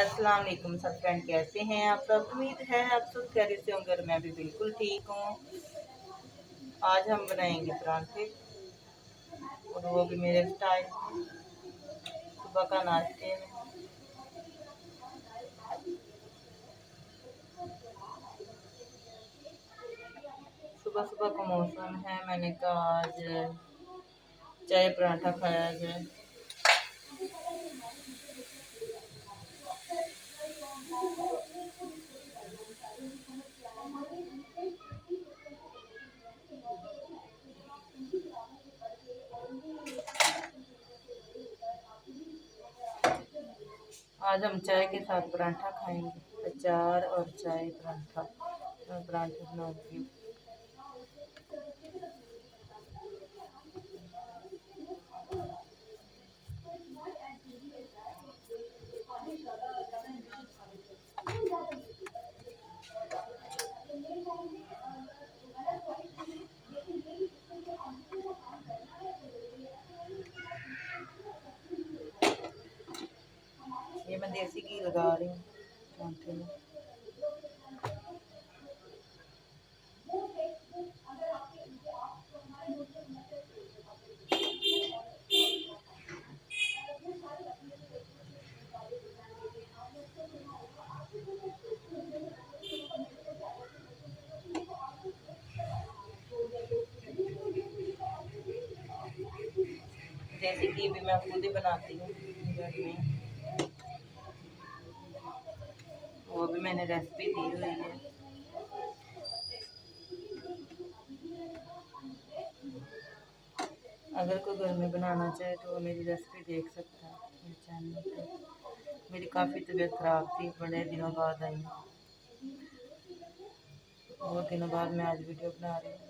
अस्सलाम वालेकुम सब फ्रेंड, कैसे हैं आप सब। उम्मीद है आप सब खैरियत से होंगे और मैं भी बिल्कुल ठीक हूँ। आज हम बनाएंगे परांठे और वो भी मेरे स्टाइल सुबह का नाश्ते में। सुबह सुबह का मौसम है, मैंने कहा आज चाय पराठा खाया जाए। आज हम चाय के साथ पराठा खाएंगे, अचार और चाय पराठा। मैं पराठे बनाऊंगी। ये मैं देसी घी लगा रही हूँ पराठे में। देसी घी भी मैं खुद ही बनाती हूँ घर में, वो भी मैंने रेसिपी दी हुई है। अगर कोई घर में बनाना चाहे तो वो मेरी रेसिपी देख सकता है मेरे चैनल पे। मेरी काफ़ी तबीयत ख़राब थी, बड़े दिनों बाद आई, बहुत दिनों बाद मैं आज वीडियो बना रही हूँ।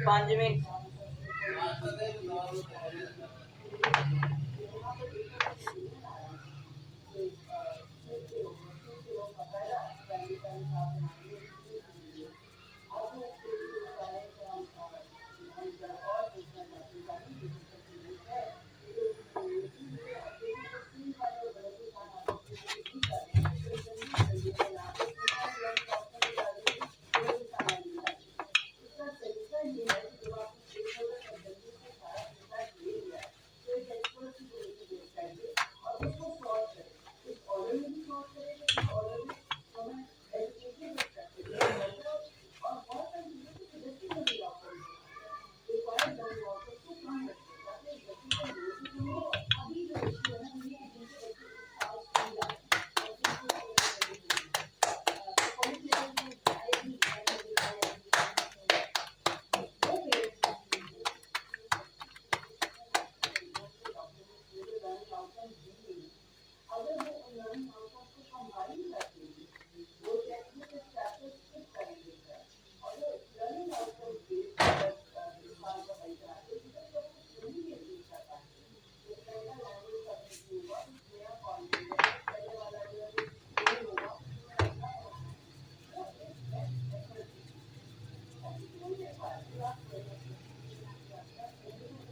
5 मिनट।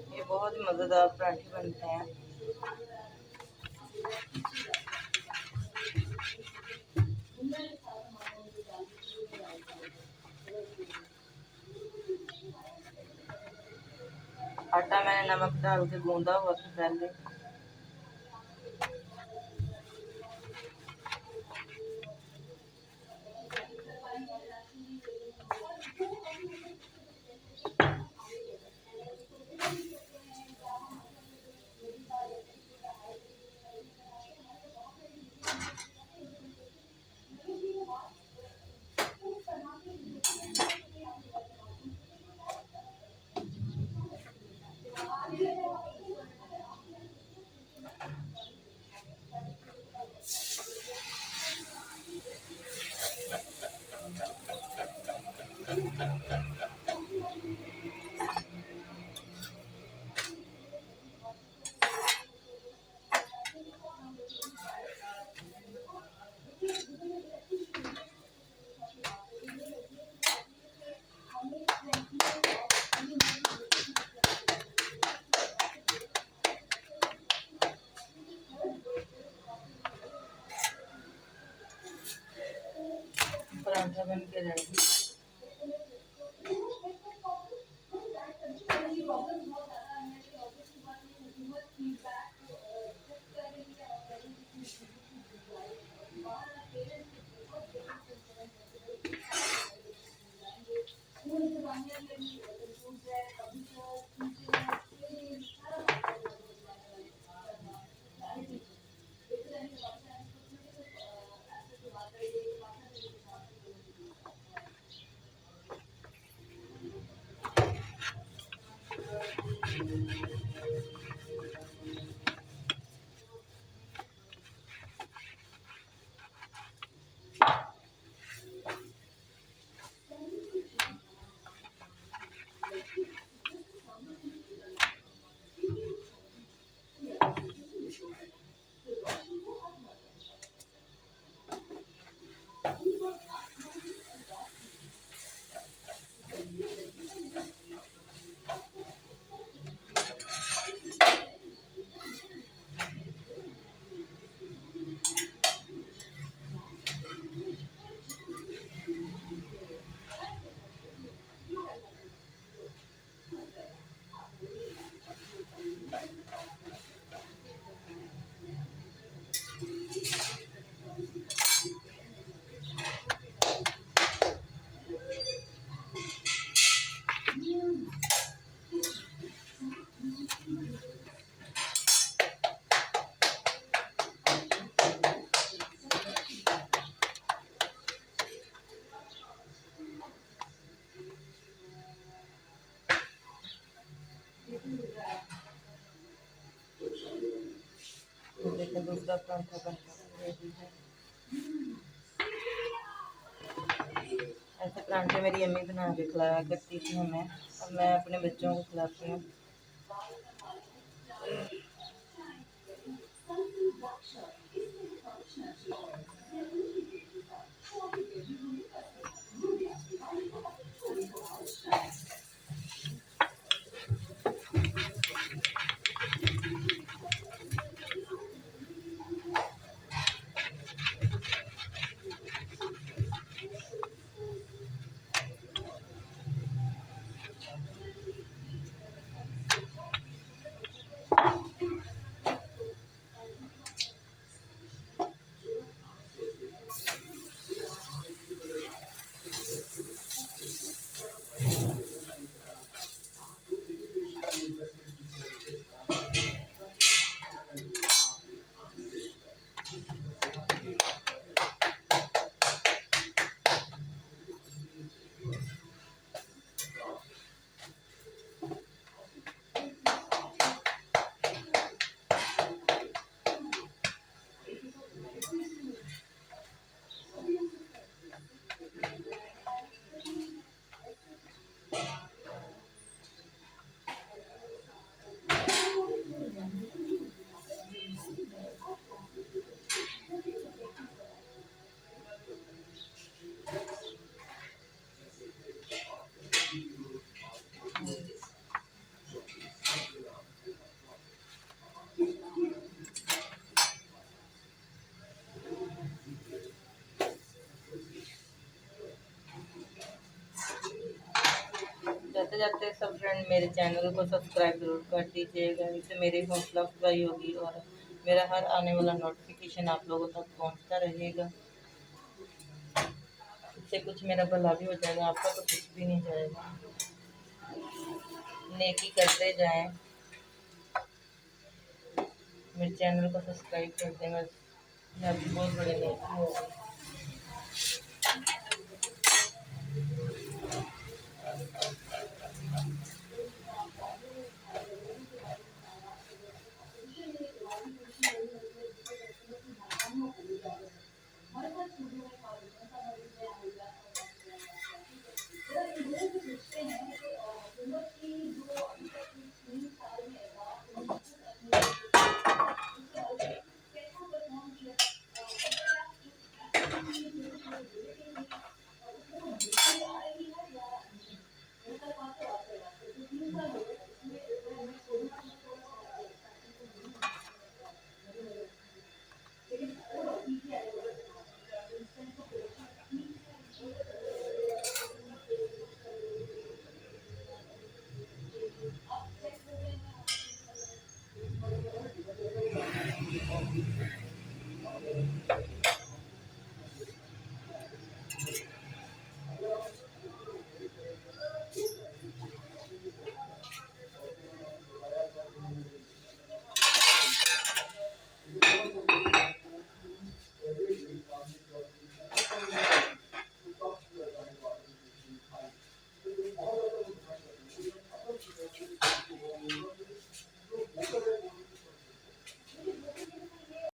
ये बहुत ही मज़ेदार पराठे बनते हैं। आटा मैंने नमक डाल के गूंदा हुआ था पहले, पराठा बन के रेडी। देखो दूसरा पराठा बनकर रेडी है। ऐसे पराठे मेरी अम्मी बना के खिलाया करती थी हमें, अब मैं अपने बच्चों को खिलाती हूँ। जाते जाते सब फ्रेंड मेरे चैनल को सब्सक्राइब जरूर कर दीजिएगा, इससे मेरी हौसला अफजाई होगी और मेरा हर आने वाला नोटिफिकेशन आप लोगों तक पहुंचता रहेगा। इससे कुछ मेरा भला भी हो जाएगा, आपका तो कुछ भी नहीं जाएगा। नेकी करते जाएं, मेरे चैनल को सब्सक्राइब कर दें, बस आपकी बहुत बड़ी नेकी होगी।